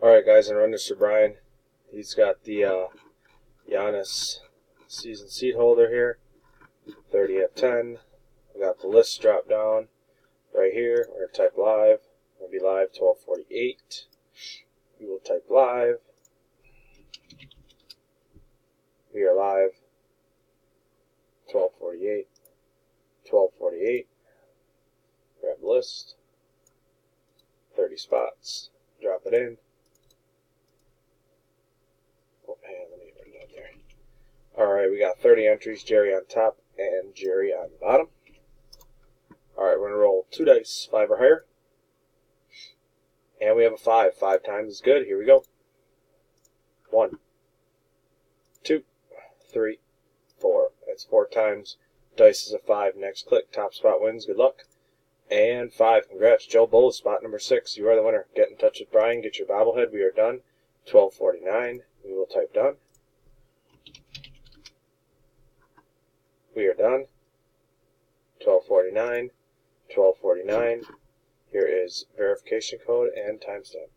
Alright guys, I'm running this for Brian. He's got the Giannis season seat holder here. 30 at 10. We got the list drop down right here. We're going to type live. We'll be live 12:48. We will type live. We are live 12:48. 12:48. Grab the list. 30 spots. Drop it in. Alright, we got 30 entries, Jerry on top and Jerry on the bottom. Alright, we're going to roll 2 dice, 5 or higher. And we have a 5. 5 times is good. Here we go. 1, 2, 3, 4. That's 4 times. Dice is a 5. Next click. Top spot wins. Good luck. And 5. Congrats. Joe Bull is spot number 6. You are the winner. Get in touch with Brian. Get your bobblehead. We are done. 12:49. We will type done. We are done. 12:49. 12:49. Here is verification code and timestamp.